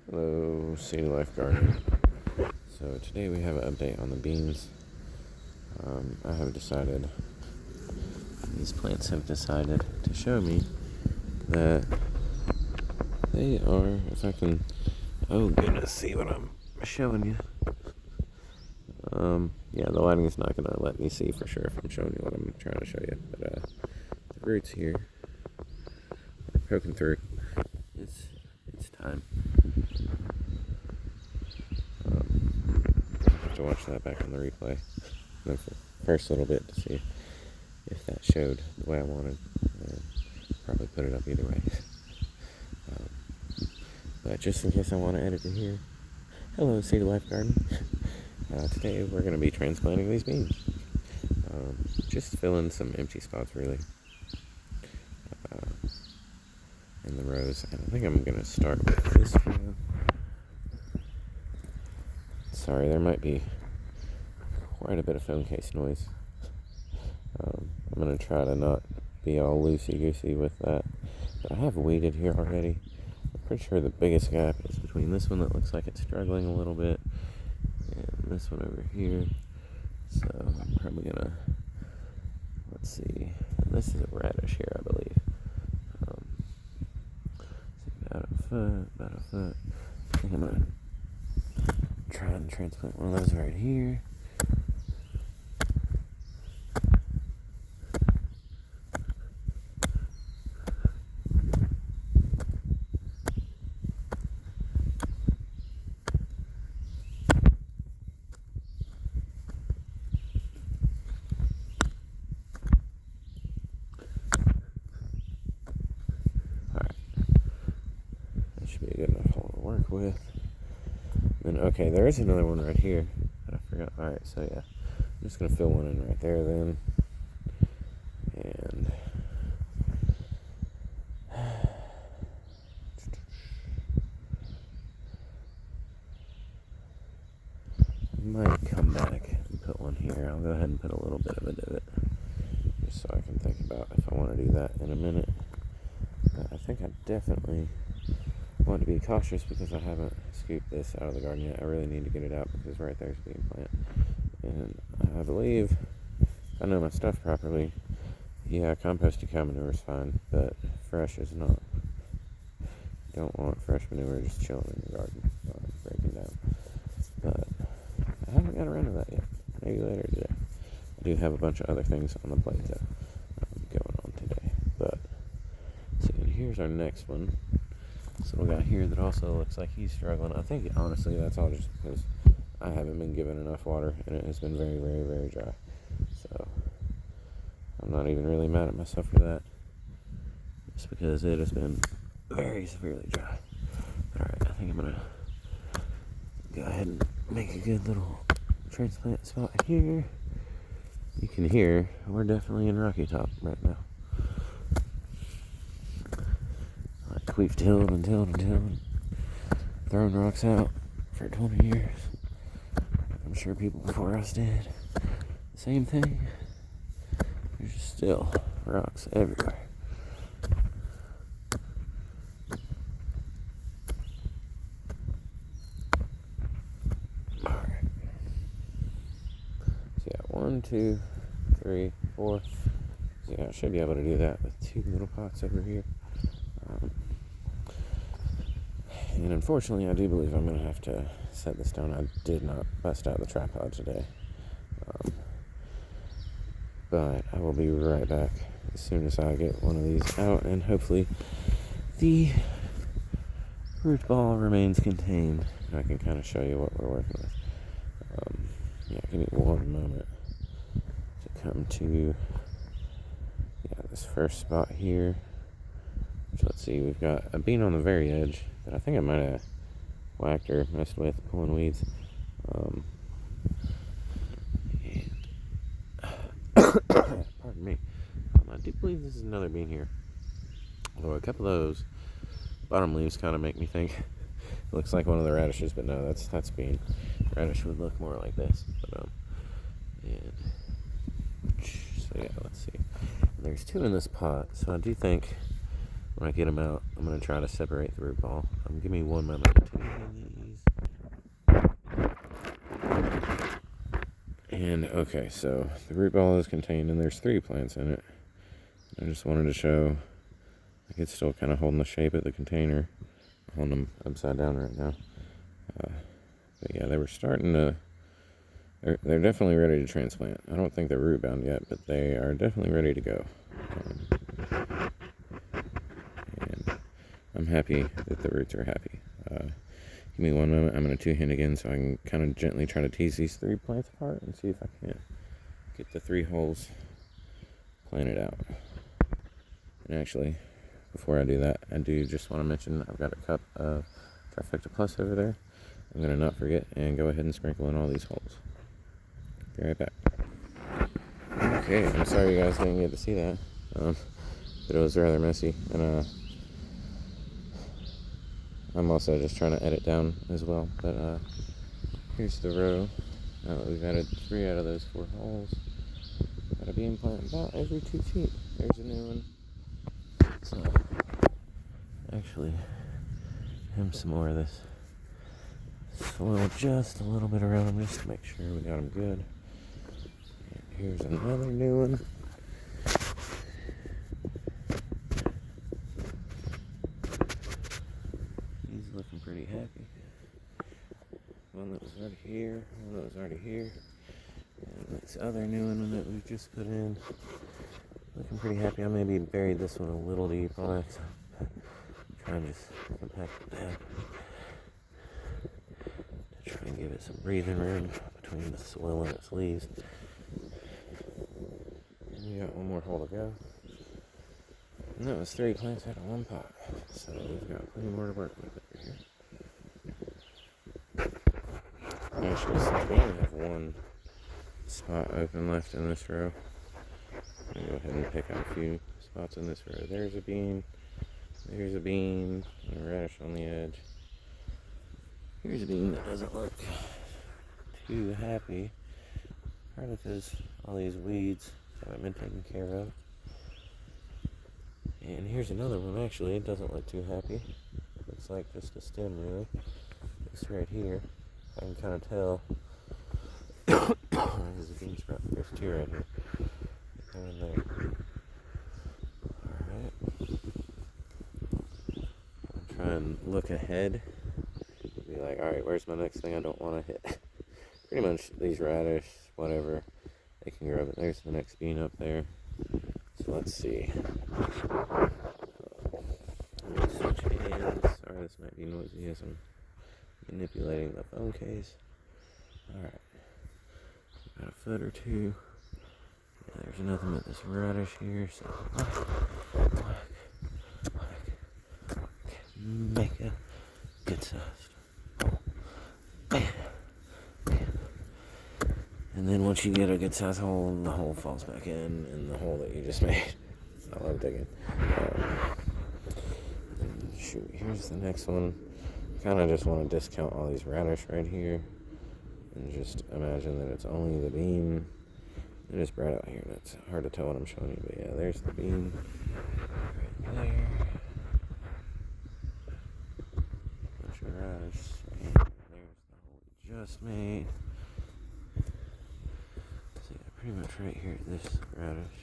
Hello, City Life Garden. So today we have an update on the beans. I have decided, these plants have decided to show me that they are, if I can, oh goodness, see what I'm showing you. Yeah, the lighting is not going to let me see for sure if I'm showing you what I'm trying to show you. But the roots here are poking through. It's time. I have to watch that back on the replay. The first little bit to see if that showed the way I wanted. Probably put it up either way. But just in case I want to edit it here, hello, City Life Garden. Today we're going to be transplanting these beans. Just fill in some empty spots, really, in the rows. And I think I'm going to start with this row. Sorry, there might be quite a bit of phone case noise. I'm going to try to not be all loosey-goosey with that. But I have weeded here already. I'm pretty sure the biggest gap is between this one that looks like it's struggling a little bit and this one over here. So I'm probably going to, let's see, this is a radish here, I believe. About a foot. I think I'm going to try and transplant one of those right here. Be a good enough hole to work with. Then, okay, there is another one right here that I forgot. Alright, so yeah, I'm just going to fill one in right there then. And I might come back and put one here. I'll go ahead and put a little bit of a divot, just so I can think about if I want to do that in a minute. But I think I definitely want to be cautious because I haven't scooped this out of the garden yet. I really need to get it out because right there's a bean plant. And I believe, if I know my stuff properly, yeah, composted cow manure is fine, but fresh is not. You don't want fresh manure just chilling in your garden, breaking down. But I haven't got around to that yet. Maybe later today. I do have a bunch of other things on the plate that going on today. But, see, and here's our next one. This little guy here that also looks like he's struggling. I think, honestly, that's all just because I haven't been given enough water, and it has been very, very, very dry. So, I'm not even really mad at myself for that. Just because it has been very severely dry. Alright, I think I'm going to go ahead and make a good little transplant spot here. You can hear, we're definitely in Rocky Top right now. Like we've tilled and thrown rocks out for 20 years. I'm sure people before us did the same thing. There's just still rocks everywhere. Alright. So yeah, 1, 2, 3, 4. So yeah, I should be able to do that with 2 little pots over here. And unfortunately, I do believe I'm going to have to set this down. I did not bust out the tripod today. But I will be right back as soon as I get one of these out. And hopefully the root ball remains contained. And I can kind of show you what we're working with. Yeah, give me one moment to come to this first spot here. So let's see, we've got a bean on the very edge that I think I might have whacked or messed with, pulling weeds. Pardon me. I do believe this is another bean here. Although a couple of those bottom leaves kind of make me think it looks like one of the radishes, but no, that's bean. Radish would look more like this. But and so yeah, let's see. There's 2 in this pot, so I do think when I get them out, I'm going to try to separate the root ball. Give me one moment to do these. And okay, so the root ball is contained, and there's 3 plants in it. I just wanted to show, like, it's still kind of holding the shape of the container. I'm holding them upside down right now. But yeah, they were starting to, they're definitely ready to transplant. I don't think they're root bound yet, but they are definitely ready to go. And I'm happy that the roots are happy. Give me one moment. I'm going to 2-hand again so I can kind of gently try to tease these 3 plants apart and see if I can't get the 3 holes planted out. And actually, before I do that, I do just want to mention I've got a cup of Trifecta Plus over there. I'm going to not forget and go ahead and sprinkle in all these holes. Be right back. Okay, I'm sorry you guys didn't get to see that, but it was rather messy, and I'm also just trying to edit down as well. But here's the row. Now that we've added 3 out of those 4 holes, got a bean plant about every 2 feet. There's a new one. So actually, have some more of this soil just a little bit around them just to make sure we got them good. And here's another new one. He's looking pretty happy. One that was already here, one that was already here, and this other new one that we just put in. Looking pretty happy. I maybe buried this one a little deep on it. Try and just compact it down to try and give it some breathing room between the soil and its leaves. And we got one more hole to go. And that was 3 plants out of 1 pot. So we've got plenty more to work with over here. Actually, since we only have 1 spot open left in this row, I'm going to go ahead and pick out a few spots in this row. There's a bean. There's a bean, and a radish on the edge. Here's a bean that doesn't look too happy, probably because all these weeds haven't been taken care of. And here's another one, actually. It doesn't look too happy. Looks like just a stem, really. This right here, I can kind of tell. There's a bean sprout. There's 2 right here. And there. Alright. Try and look ahead. Be like, alright, where's my next thing I don't want to hit? Pretty much these radish, whatever, they can grow. But there's the next bean up there. So let's see. Switch hands. Sorry, this might be noisy as I'm manipulating the phone case. Alright. About a foot or 2. Yeah, there's nothing but this radish here. So make a good size. And then once you get a good size hole, the hole falls back in the hole that you just made. I love digging. And shoot, here's the next one. Kind of just want to discount all these radish right here, and just imagine that it's only the bean. It is bright out here, and it's hard to tell what I'm showing you, but yeah, there's the bean right there. Bunch of radish, and there's the hole we just made. So yeah, pretty much right here, this radish.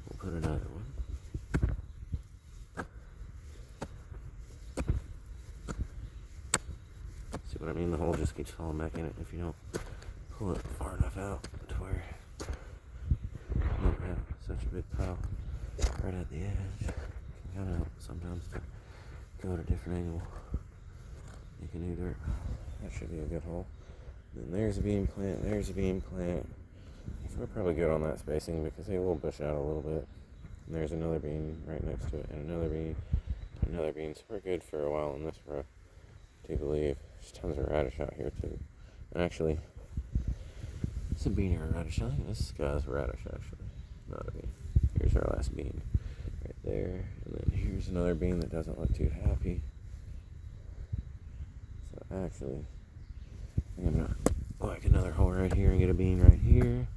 We'll put another one. See what I mean? The hole just keeps falling back in it if you don't pull it far enough out to where you don't have such a big pile right at the edge. It can kind of help sometimes to go at a different angle. Make a new dirt pile. That should be a good hole. Then there's a bean plant, there's a bean plant. So we're probably good on that spacing because they will bush out a little bit. And there's another bean right next to it, and another bean, and another bean. So we're good for a while in this row, I do believe. There's tons of radish out here too. And actually, it's a bean or a radish. I think this guy's radish actually, not a bean. Here's our last bean right there. And then here's another bean that doesn't look too happy. So actually, I'm gonna like another hole right here and get a bean right here.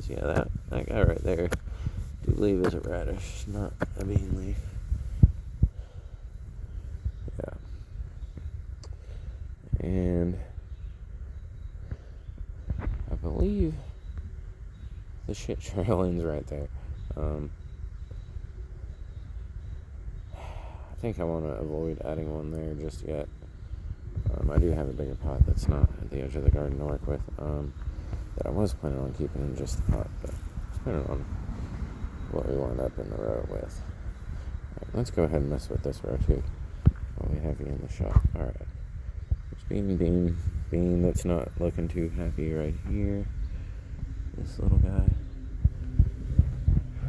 Yeah, that guy right there, I do believe is a radish, not a bean leaf. Yeah. And I believe the shit trail ends right there. I think I want to avoid adding one there just yet. I do have a bigger pot that's not at the edge of the garden to work with, that I was planning on keeping in just the pot, but depending on what we wind up in the row with. Alright, let's go ahead and mess with this row too while we have you in the shot. Alright. There's Bean that's not looking too happy right here. This little guy.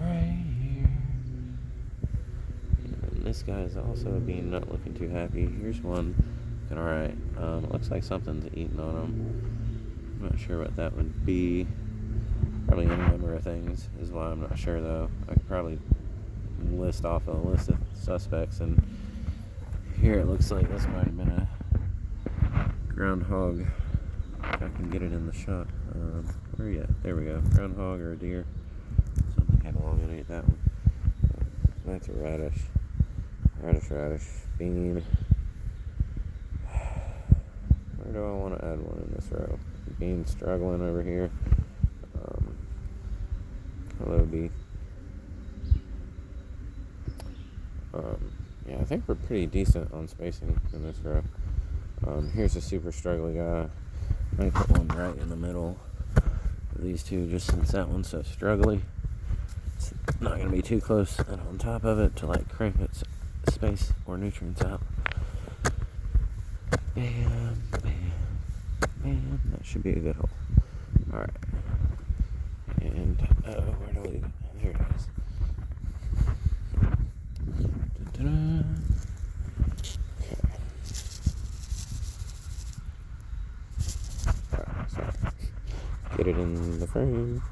Right here. And this guy is also a Bean not looking too happy. Here's one looking alright. It looks like something's eating on him. I'm not sure what that would be. Probably any number of things is why I'm not sure though. I could probably list off a list of suspects, and here it looks like this might have been a groundhog. If I can get it in the shot. Where are you at? There we go. Groundhog or a deer. Something came along and ate that one. That's a radish. Radish. Bean. Where do I want to add one in this row? Bean struggling over here. Hello, B. Yeah, I think we're pretty decent on spacing in this row. Here's a super struggly guy. I might put one right in the middle of these two, just since that one's so struggly. It's not going to be too close and on top of it to like cramp its space or nutrients out. Bam, bam, bam. That should be a good hole. Alright. And, where do we leave it? There it is. Da-da-da. Okay. Alright, so get it in the frame.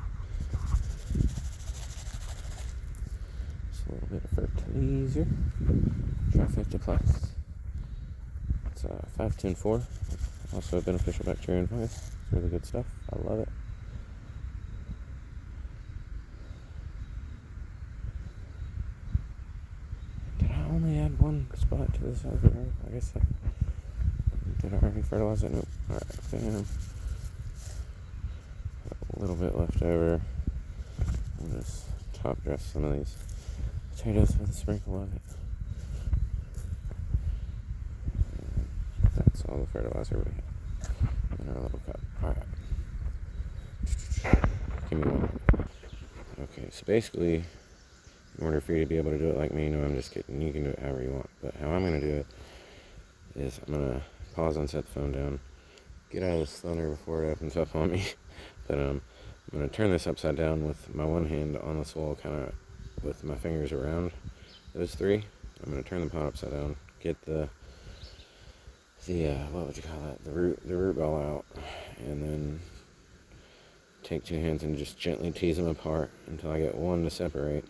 Just a little bit of fertilizer. Trifecta Plus. It's 5-10-4. Also a beneficial bacteria and fungus. It's really good stuff. I love it. Did I only add one spot to this other row? I guess I did. I already fertilize it? Nope. Alright, bam. A little bit left over. I'll just top dress some of these potatoes with a sprinkle of it. That's all the fertilizer we have in our little cup. Alright. Give me one. Okay, so basically, in order for you to be able to do it like me, no, I'm just kidding. You can do it however you want. But how I'm going to do it is I'm going to pause and set the phone down. Get out of this thunder before it opens up on me. But I'm going to turn this upside down with my one hand on the swell, kind of with my fingers around those three. I'm going to turn the pot upside down, get the what would you call that? The root ball out, and then take two hands and just gently tease them apart until I get one to separate.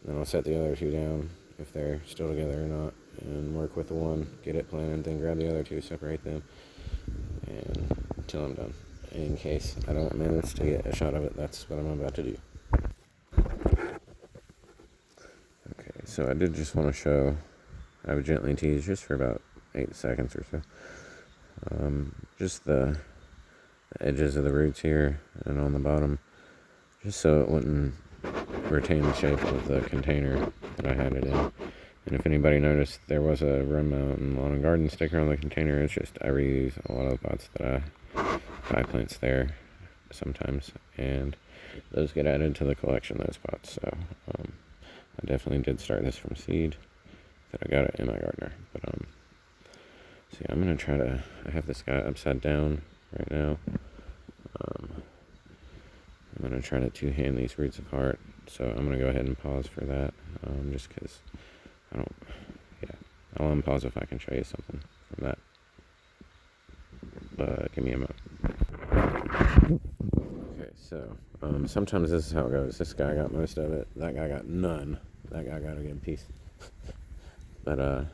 Then I'll set the other two down if they're still together or not, and work with the one, get it planted, then grab the other two, separate them, and until I'm done. In case I don't manage to get a shot of it, that's what I'm about to do. Okay, so I did just want to show, I would gently tease just for about 8 seconds or so. Just the edges of the roots here and on the bottom, just so it wouldn't retain the shape of the container that I had it in. And if anybody noticed, there was a Run Mountain Lawn and Garden sticker on the container. It's just I reuse a lot of the pots that I buy plants there sometimes, and those get added to the collection, those pots. So I definitely did start this from seed that I got it in my gardener. But see, I'm gonna try to, I have this guy upside down right now. I'm gonna try to two-hand these roots apart, so I'm gonna go ahead and pause for that, just because I'll unpause if I can show you something from that. But give me a moment. Okay, so sometimes this is how it goes. This guy got most of it, that guy got none, that guy got a good piece. But I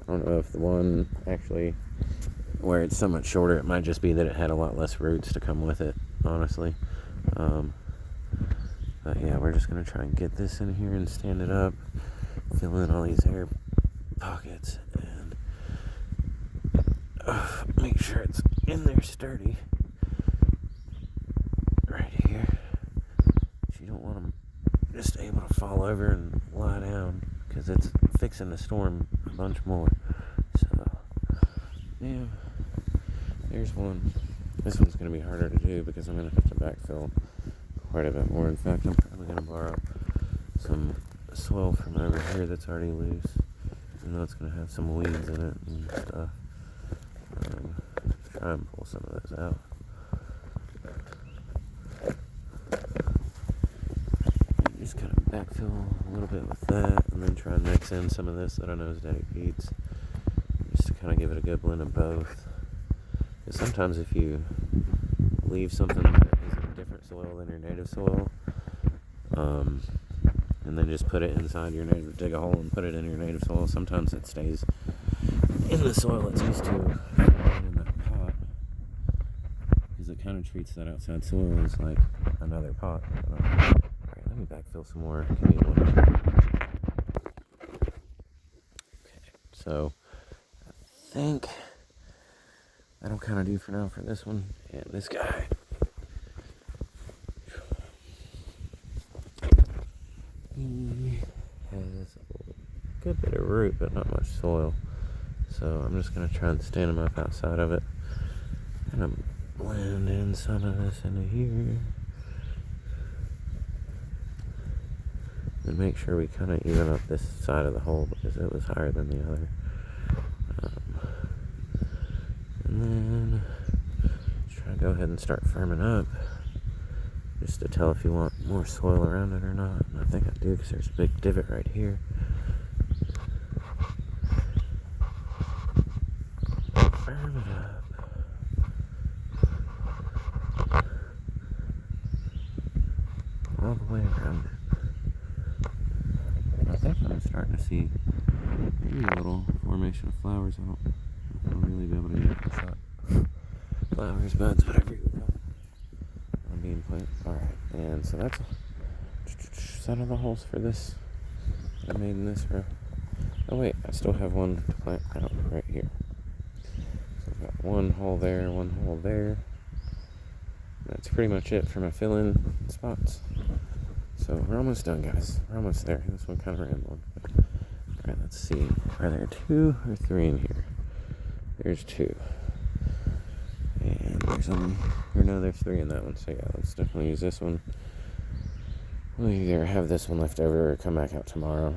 don't know if the one actually, where it's so much shorter, it might just be that it had a lot less roots to come with it. honestly. But yeah, we're just going to try and get this in here and stand it up, fill in all these air pockets, and make sure it's in there sturdy. Right here. You don't want them just able to fall over and lie down, because it's fixing to storm a bunch more. So, yeah, there's one. This one's going to be harder to do because I'm going to have to backfill quite a bit more. In fact, I'm probably going to borrow some soil from over here that's already loose, even though it's going to have some weeds in it and stuff. Try and pull some of those out. Just kind of backfill a little bit with that, and then try and mix in some of this that I know is Daddy Pete's, just to kind of give it a good blend of both. Because sometimes if you leave something that is in different soil than your native soil, and then just put it inside your native, dig a hole and put it in your native soil, sometimes it stays in the soil it's used to in that pot, because it kind of treats that outside soil as like another pot. Alright, let me backfill some more. Give me one minute. Okay, so I think that'll kind of do for now for this one. And this guy, he has a good bit of root, but not much soil. So I'm just going to try and stand him up outside of it. Kind of blend in some of this into here. And make sure we kind of even up this side of the hole, because it was higher than the other. And then try to go ahead and start firming up, just to tell if you want more soil around it or not. And I think I do, because there's a big divot right here. Firm it up. All the way around it. I think I'm starting to see maybe a little formation of flowers. I don't really be able to get a shot. Flowers, buds, whatever you would call it. On a bean plant. Alright, and so that's set of the holes for this. I made in this row. Oh wait, I still have one to plant out right here. So I've got one hole there, one hole there. That's pretty much it for my fill-in spots. So we're almost done, guys. We're almost there. This one kind of rambling. Alright, let's see. Are there 2 or 3 in here? There's 2. And there's only, or no, there's 3 in that one. So yeah, let's definitely use this one. We'll either have this one left over or come back out tomorrow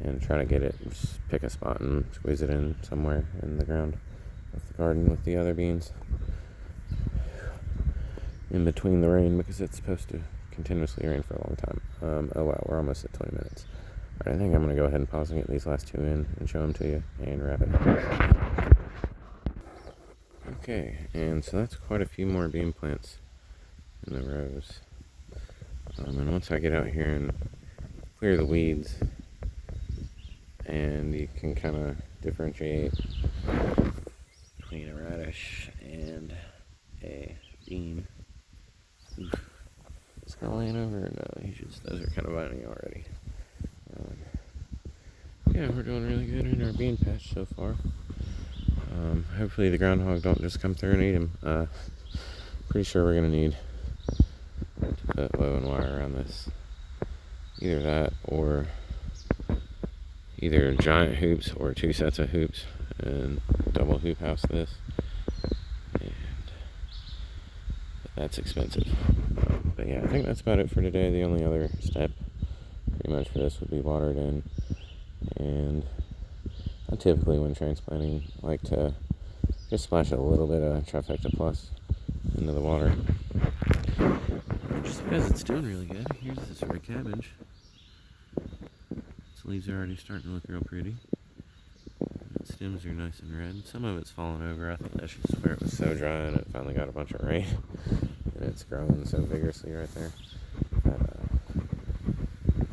and try to get it, just pick a spot and squeeze it in somewhere in the ground of the garden with the other beans in between the rain, because it's supposed to continuously rain for a long time. Oh wow, we're almost at 20 minutes. Alright, I think I'm going to go ahead and pause and get these last 2 in and show them to you and wrap it up. Okay, and so that's quite a few more bean plants in the rows. And once I get out here and clear the weeds, and you can kind of differentiate between a radish and a bean. Oof. Is it laying over? No, those are kind of vining already. Yeah, we're doing really good in our bean patch so far. Hopefully the groundhog don't just come through and eat them. Pretty sure we're going to need to put woven wire around this. Either that, or either giant hoops or 2 sets of hoops and double hoop house this. And that's expensive. But yeah, I think that's about it for today. The only other step pretty much for this would be water it in. And I typically, when transplanting, like to just splash a little bit of Trifecta Plus into the water, just because it's doing really good. Here's this red cabbage. Its leaves are already starting to look real pretty. Its stems are nice and red. Some of it's fallen over. I think that's just where it was so dry and it finally got a bunch of rain. And it's growing so vigorously right there. But,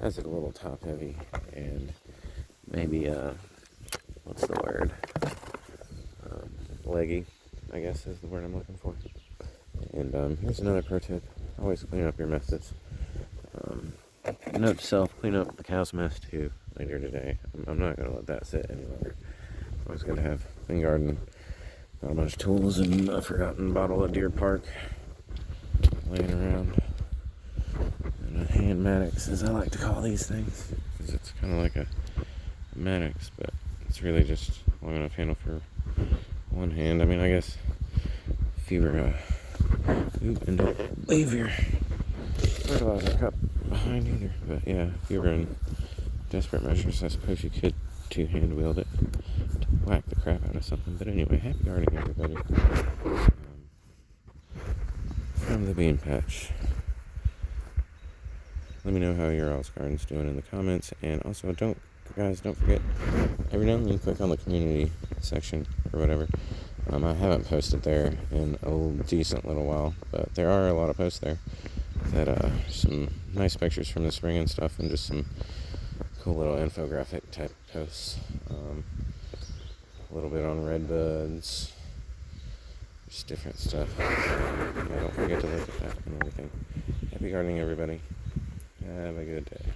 that's a little top heavy, and maybe what's the word? Leggy, I guess is the word I'm looking for. And here's another pro tip: always clean up your messes. Note to self: clean up the cow's mess too later today. I'm not gonna let that sit any longer. Always gotta have clean garden. Not a bunch of tools and a forgotten bottle of Deer Park laying around. And a hand Maddox, as I like to call these things, because it's kind of like a Maddox, but it's really just long enough handle for one hand. I mean, I guess if you were and don't leave your fertilizer cup behind either. But yeah, if you were in desperate measures, I suppose you could two-hand wield it to whack the crap out of something. But anyway, happy gardening, everybody. From the Bean Patch. Let me know how your all's garden's doing in the comments. And also, don't forget, every now and then you click on the community section or whatever. I haven't posted there in a decent little while, but there are a lot of posts there that some nice pictures from the spring and stuff, and just some cool little infographic type posts. A little bit on redbuds, just different stuff. Yeah, don't forget to look at that and everything. Happy gardening, everybody. Have a good day.